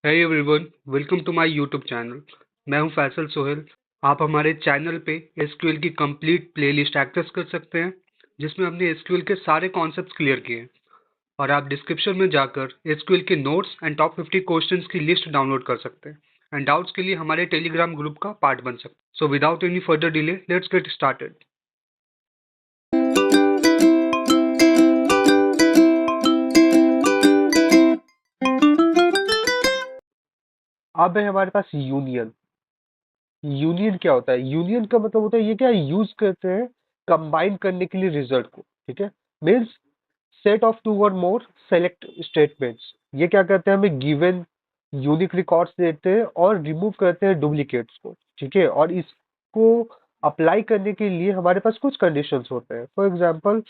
Hey everyone, welcome to my YouTube channel. मैं हूं फैसल सोहेल। आप हमारे चैनल पे एसक्यूएल की कंप्लीट प्लेलिस्ट एक्सेस कर सकते हैं, जिसमें हमने एसक्यूएल के सारे कॉन्सेप्ट्स क्लियर किए हैं। और आप डिस्क्रिप्शन में जाकर एसक्यूएल के नोट्स एंड टॉप 50 क्वेश्चंस की लिस्ट डाउनलोड कर सकते हैं एंड डाउट्स के लिए हमारे टेलीग्राम ग्रुप का पार्ट बन सकते हैं। So without any further delay, let's get started. अब है हमारे पास यूनियन। यूनियन क्या होता है? यूनियन का मतलब होता है ये क्या यूज करते हैं कंबाइन करने के लिए रिजल्ट को। ठीक है, मीन्स सेट ऑफ टू और मोर सेलेक्ट स्टेटमेंट्स। ये क्या करते हैं, हमें गिवन यूनिक रिकॉर्ड्स देते हैं और रिमूव करते हैं डुप्लीकेट्स को। ठीक है, और इसको अप्लाई करने के लिए हमारे पास कुछ कंडीशंस होते हैं। For example,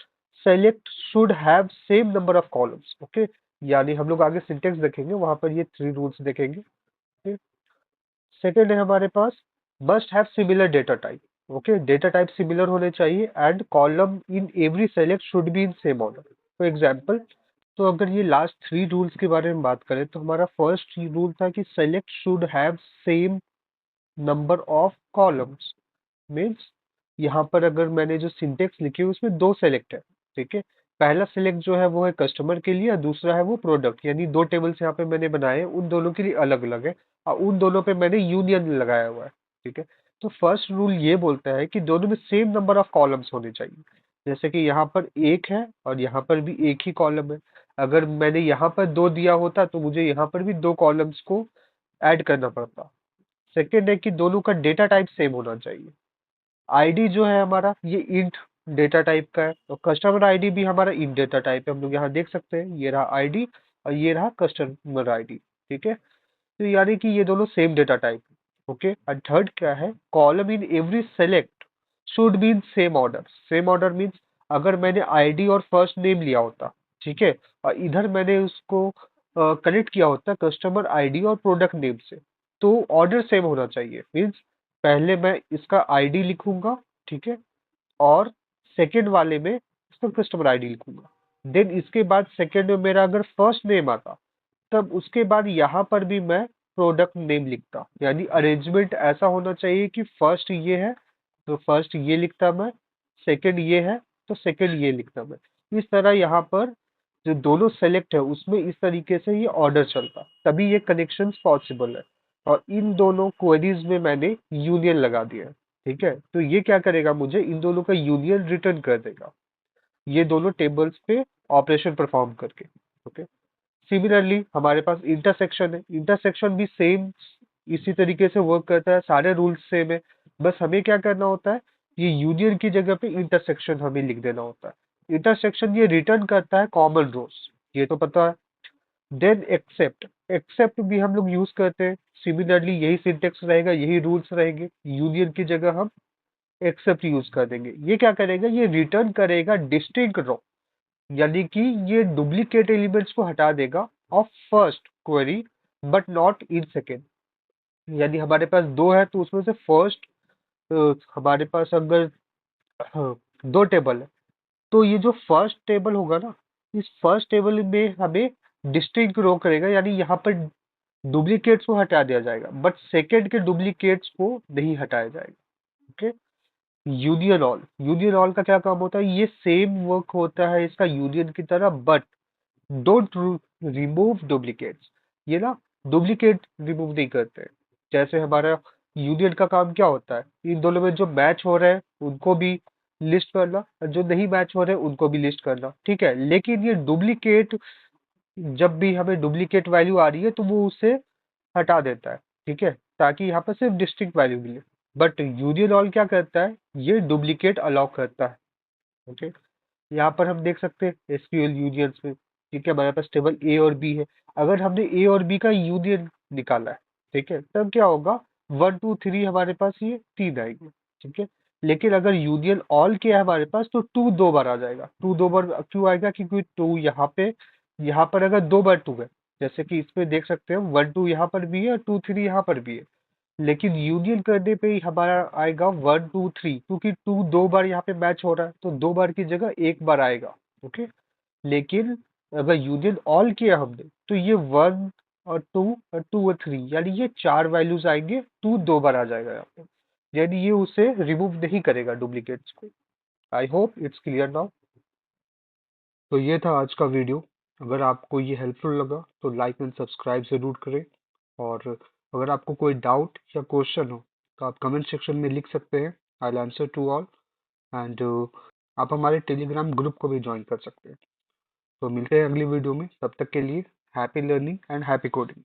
select should have same number of columns. Okay, यानी हम लोग आगे सिंटेक्स देखेंगे, वहां पर ये 3 रूल्स देखेंगे। सेकेंड है हमारे पास must have similar data type. Okay, data type similar होने चाहिए and column in every select should be in same order. For example, तो अगर ये लास्ट 3 रूल्स के बारे में बात करें तो हमारा फर्स्ट रूल था कि select should have same number of columns. Means यहाँ पर अगर मैंने जो सिंटेक्स लिखी है उसमें 2 सेलेक्ट है। ठीक है, पहला सेलेक्ट जो है वो है कस्टमर के लिए और दूसरा है वो प्रोडक्ट, यानी 2 टेबल्स यहाँ पे मैंने बनाए हैं, उन दोनों के लिए अलग अलग है और उन दोनों पे मैंने यूनियन लगाया हुआ है। ठीक है, तो फर्स्ट रूल ये बोलता है कि दोनों में सेम नंबर ऑफ कॉलम्स होने चाहिए। जैसे कि यहाँ पर 1 है और यहाँ पर भी 1 ही कॉलम है। अगर मैंने यहाँ पर 2 दिया होता तो मुझे यहाँ पर भी 2 कॉलम्स को ऐड करना पड़ता। सेकेंड है कि दोनों का डेटा टाइप सेम होना चाहिए। आईडी जो है हमारा ये इंट डेटा टाइप का है, तो कस्टमर आईडी भी हमारा इंट डेटा टाइप है। हम लोग यहाँ देख सकते हैं, ये रहा आईडी और ये रहा कस्टमर आईडी। ठीक है, तो यानी कि ये दोनों सेम डेटा टाइप। ओके, और थर्ड क्या है, column in every select should be in same order. Same order means अगर मैंने आईडी और फर्स्ट नेम लिया होता, ठीक है, और इधर मैंने उसको कनेक्ट किया होता कस्टमर आईडी और प्रोडक्ट नेम से, तो ऑर्डर सेम होना चाहिए। मीन्स पहले मैं इसका आईडी लिखूंगा, ठीक है, और सेकेंड वाले में इसका कस्टमर आईडी लिखूंगा। देन इसके बाद सेकेंड में मेरा अगर फर्स्ट नेम आता, तब उसके बाद यहाँ पर भी मैं प्रोडक्ट नेम लिखता। यानी अरेंजमेंट ऐसा होना चाहिए कि फर्स्ट ये है तो फर्स्ट ये लिखता मैं, सेकंड ये है तो सेकंड ये लिखता मैं। इस तरह यहाँ पर जो दोनों सेलेक्ट है उसमें इस तरीके से ये ऑर्डर चलता, तभी ये कनेक्शन पॉसिबल है। और इन दोनों क्वेरीज में मैंने यूनियन लगा दिया है। ठीक है, तो ये क्या करेगा, मुझे इन दोनों का यूनियन रिटर्न कर देगा, ये दोनों टेबल्स पे ऑपरेशन परफॉर्म करके। ओके, सिमिलरली हमारे पास इंटरसेक्शन है। इंटरसेक्शन भी सेम इसी तरीके से वर्क करता है, सारे रूल्स सेम है। बस हमें क्या करना होता है, ये यूनियन की जगह पे इंटरसेक्शन हमें लिख देना होता है। इंटरसेक्शन ये रिटर्न करता है कॉमन रोज, ये तो पता है। देन एक्सेप्ट, एक्सेप्ट भी हम लोग यूज करते हैं। सिमिलरली यही सिंटेक्स रहेगा, यही रूल्स रहेंगे, यूनियन की जगह हम एक्सेप्ट यूज कर देंगे। ये क्या करेगा, ये रिटर्न करेगा डिस्टिंक्ट रो, यानी कि ये डुप्लीकेट एलिमेंट्स को हटा देगा of first query but not in second. यानी हमारे पास 2 है तो उसमें से फर्स्ट, हमारे पास अगर हाँ, 2 टेबल है तो ये जो फर्स्ट टेबल होगा ना, इस फर्स्ट टेबल में हमें डिस्टिंक्ट रो करेगा, यानी यहाँ पर डुप्लीकेट्स को हटा दिया जाएगा बट सेकेंड के डुप्लीकेट्स को नहीं हटाया जाएगा। Okay, union all, union all का क्या काम होता है, ये सेम वर्क होता है इसका यूनियन की तरह, बट डोंट रिमूव डुप्लीकेट्स। ये ना डुप्लीकेट रिमूव नहीं करते हैं। जैसे हमारा यूनियन का काम क्या होता है, इन दोनों में जो मैच हो रहे हैं उनको भी लिस्ट करना और जो नहीं मैच हो रहे हैं उनको भी लिस्ट करना। ठीक है, लेकिन ये डुप्लीकेट, जब भी हमें डुप्लीकेट वैल्यू आ रही है तो वो उसे हटा देता है। ठीक है, ताकि यहाँ पर सिर्फ डिस्टिंक्ट वैल्यू मिले। बट यूनियन ऑल क्या करता है, ये डुप्लीकेट अलाउ करता है। ओके, यहाँ पर हम देख सकते हैं एसक्यूएल यूनियंस में, ठीक है, हमारे पास टेबल ए और बी है। अगर हमने ए और बी का यूनियन निकाला है, ठीक है, तब क्या होगा, 1 2 3 हमारे पास ये 3 आएंगे। ठीक है, लेकिन अगर यूनियन ऑल किया है हमारे पास तो 2 2 बार आ जाएगा। 2 2 बार क्यों आएगा, क्योंकि 2 यहाँ पे, यहाँ पर अगर 2 बार 2 है, जैसे कि इसमें देख सकते हैं 1 2 यहाँ पर भी है और 2 3 यहाँ पर भी है। लेकिन यूनियन करने पे ही हमारा आएगा 1 2 3, क्योंकि 2 2 बार यहाँ पे मैच हो रहा है तो 2 बार की जगह 1 बार आएगा। ओके, लेकिन अगर यूनियन ऑल किया हमने तो ये 1 और 2 और 3, यानी ये 4 वैल्यूज आएंगे, 2 2 बार आ जाएगा यहाँ पे, यानी ये उसे रिमूव नहीं करेगा डुप्लीकेट्स को। I hope it's clear now. तो ये था आज का वीडियो। अगर आपको ये हेल्पफुल लगा तो लाइक एंड सब्सक्राइब ज़रूर करें, और अगर आपको कोई डाउट या क्वेश्चन हो तो आप कमेंट सेक्शन में लिख सकते हैं। I will answer to all. And आप हमारे टेलीग्राम ग्रुप को भी ज्वाइन कर सकते हैं। तो मिलते हैं अगली वीडियो में, तब तक के लिए happy learning and happy coding.